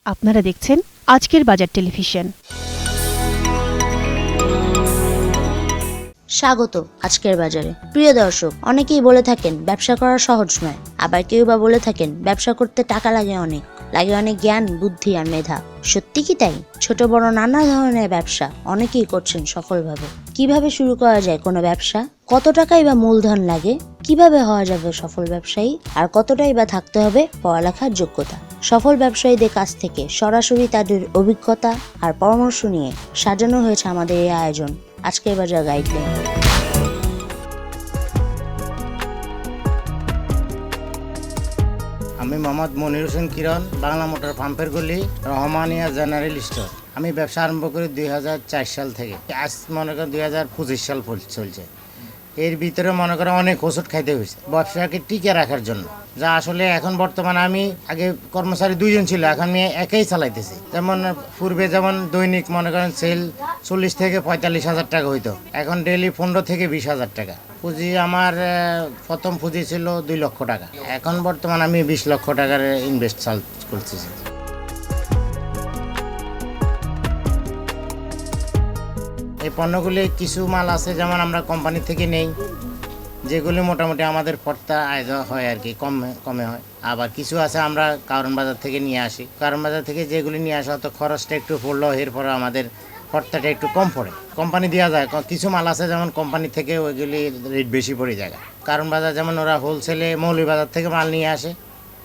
আপনারা দেখছেন আজকের বাজার টেলিভিশন। স্বাগত আজকের বাজারে। প্রিয় দর্শক, অনেকেই বলে থাকেন ব্যবসা করা সহজ নয়, আবার কেউ বা বলে থাকেন ব্যবসা করতে টাকা লাগে অনেক জ্ঞান, বুদ্ধি আর মেধা। সত্যি কি তাই? ছোট বড় নানা ধরনের ব্যবসা অনেকেই করছেন সফলভাবে। কিভাবে শুরু করা যায় কোনো ব্যবসা? কত টাকাই বা মূলধন লাগে? কিভাবে হওয়া যাবে সফল ব্যবসায়ী? আর কতটাই বা থাকতে হবে পড়ালেখার যোগ্যতা? সফল ব্যবসায়ীদের কাছ থেকে সরাসরি তাদের অভিজ্ঞতা আর পরামর্শ নিয়ে সাজানো হয়েছে আমাদের এই আয়োজন আজকের বাজার গাইডলাইন। আমি মোহাম্মদ মনির হোসেন কিরণ, বাংলা মোটর পাম্পের গলি, রহমানিয়া জেনারেল স্টোর। আমি ব্যবসা আরম্ভ করি 2004 সাল থেকে। আজ মনে করেন 2025 সাল চলছে। এর ভিতরে মনে করেন অনেক ওষুধ খাইতে হয়েছে ব্যবসাকে টিকে রাখার জন্য। যা আসলে এখন বর্তমানে আমি আগে কর্মচারী 2 জন ছিল, এখন আমি একাই চালাইতেছি। যেমন পূর্বে যেমন দৈনিক মনে করেন সেল 40 থেকে 45 হাজার টাকা হইতো, এখন ডেইলি 15 থেকে 20 হাজার টাকা। পুঁজি আমার প্রথম পুঁজি ছিল 2 লক্ষ টাকা, এখন বর্তমানে আমি 20 লক্ষ টাকার ইনভেস্ট করতেছি। এই পণ্যগুলি কিছু মাল আছে যেমন আমরা কোম্পানি থেকে নেই, যেগুলি মোটামুটি আমাদের পড়তা আয় হয় আর কি, কমে হয়। আবার কিছু আছে আমরা কারণ বাজার থেকে নিয়ে আসি। কারণ বাজার থেকে যেগুলি নিয়ে আসা হতো খরচটা একটু পড়লো, এরপরে আমাদের পড়তাটা একটু কম পড়ে, কোম্পানি দেওয়া যায়। কিছু মাল আছে যেমন কোম্পানি থেকে ওইগুলি রেট বেশি পড়ে যায়। কারণ বাজার যেমন ওরা হোলসেলে মৌলভীবাজার থেকে মাল নিয়ে আসে,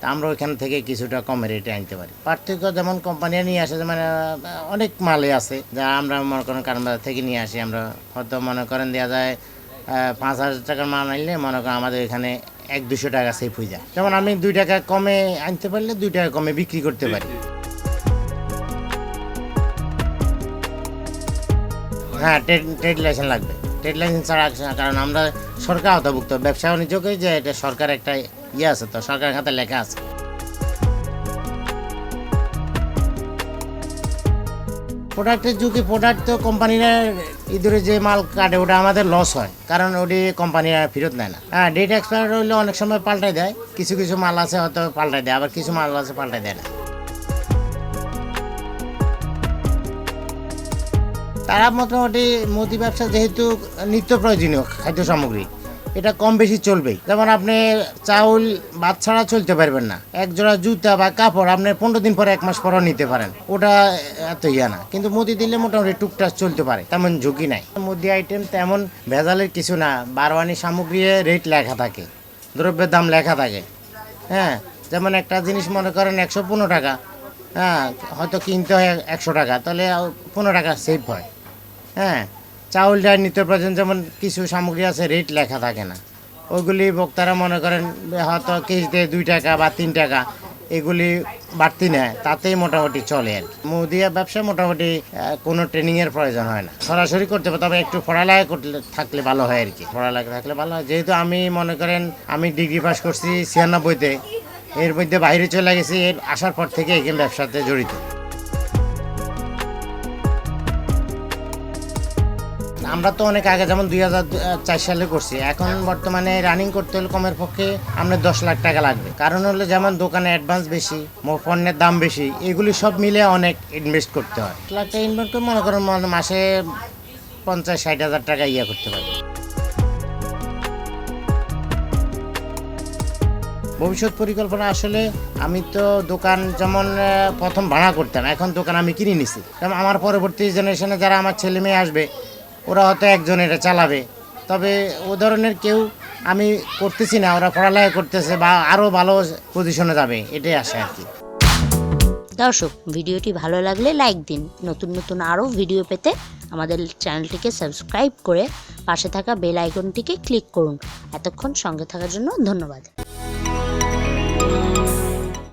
তা আমরা ওইখান থেকে কিছুটা কমে রেটে আনতে পারি। পার্থক্য যেমন কোম্পানি নিয়ে আসে, যেমন অনেক মালে আছে যা আমরা মনে করেন কারণ বাজার থেকে নিয়ে আসি। আমরা হয়তো মনে করেন দেওয়া যায় 5,000 টাকার মাল আনলে মনে করেন আমাদের এখানে 100-200 টাকা সেভ হয়ে যায়। যেমন আমি 2 টাকা কমে আনতে পারলে 2 টাকা কমে বিক্রি করতে পারি। হ্যাঁ, ট্রেড লাইসেন্স লাগবে। ট্রেড লাইসেন্স ছাড়া, কারণ আমরা সরকার আওতাভুক্ত ব্যবসা বাণিজ্যকে, যে এটা সরকার একটা ইয়ে আছে, তো সরকারের খাতে লেখা আছে। প্রোডাক্টের ঝুঁকি, প্রোডাক্ট তো কোম্পানিরা ইঁদুরে যে মাল কাটে ওটা আমাদের লস হয়, কারণ ওটি কোম্পানিরা ফেরত নেয় না। হ্যাঁ, ডেট এক্সপায়ার হইলে অনেক সময় পাল্টাই দেয়। কিছু কিছু মাল আছে হয়তো পাল্টাই দেয়, আবার কিছু মাল আছে পাল্টাই দেয় না। তারা মোটামুটি মুদি ব্যবসা যেহেতু নিত্য প্রয়োজনীয় খাদ্য সামগ্রী, এটা কম বেশি চলবেই। যেমন আপনি চাউল ভাত ছাড়া চলতে পারবেন না। এক জোড়া জুতা বা কাপড় আপনি 15 দিন পরে 1 মাস পরেও নিতে পারেন, ওটা এত ইয়া না। কিন্তু মুদি দিলে মোটামুটি টুকটাক চলতে পারে, তেমন ঝুঁকি নাই। মুদি আইটেম তেমন ভেজালের কিছু না। বারোয়ানি সামগ্রী রেট লেখা থাকে, দ্রব্যের দাম লেখা থাকে। হ্যাঁ, যেমন একটা জিনিস মনে করেন 115 টাকা, হ্যাঁ হয়তো কিনতে হয় 100 টাকা, তাহলে 15 টাকা সেভ হয়। হ্যাঁ, চাউল ডাল নিত্য প্রয়োজন যেমন কিছু সামগ্রী আছে রেট লেখা থাকে না, ওইগুলি ভোক্তারা মনে করেন হয়তো কেজিতে 2 টাকা বা 3 টাকা এগুলি বাড়তি নেয়, তাতেই মোটামুটি চলে আর কি। মুদিয়া ব্যবসা মোটামুটি কোনো ট্রেনিংয়ের প্রয়োজন হয় না, সরাসরি করতে হবে। তবে একটু পড়ালেখা করতে থাকলে ভালো হয় আর কি, পড়ালেখা থাকলে ভালো হয়। যেহেতু আমি মনে করেন আমি ডিগ্রি পাস করছি 96-তে, এর মধ্যে বাইরে চলে গেছি, এর আসার পর থেকে এখানে ব্যবসাতে জড়িত। আমরা তো অনেক আগে যেমন 2004 সালে করছি, এখন বর্তমানে রানিং করতে হলে কমের পক্ষে আপনার 10 লাখ টাকা লাগবে। কারণ হলো যেমন দোকানে অ্যাডভান্স বেশি, পণ্যের দাম বেশি, এগুলি সব মিলে অনেক ইনভেস্ট করতে হয়। 1 লাখ টাকা ইনভেস্ট করে মনে করেন মাসে 50-60 হাজার টাকা ইয়ে করতে পারবে। ভবিষ্যৎ পরিকল্পনা আসলে আমি তো দোকান যেমন প্রথম ভাড়া করতাম, এখন দোকান আমি কিনে নিছি। যেমন আমার পরবর্তী জেনারেশনে যারা আমার ছেলে মেয়ে আসবে, ওরা হয়তো একজন এটা চালাবে। তবে ও ধরনের কেউ আমি করতেছি না, ওরা পড়ালেখা করতেছে বা আরও ভালো পজিশনে যাবে, এটাই আশা আর কি। দর্শক, ভিডিওটি ভালো লাগলে লাইক দিন। নতুন নতুন আরও ভিডিও পেতে আমাদের চ্যানেলটিকে সাবস্ক্রাইব করে পাশে থাকা বেল আইকনটিকে ক্লিক করুন। এতক্ষণ সঙ্গে থাকার জন্য ধন্যবাদ।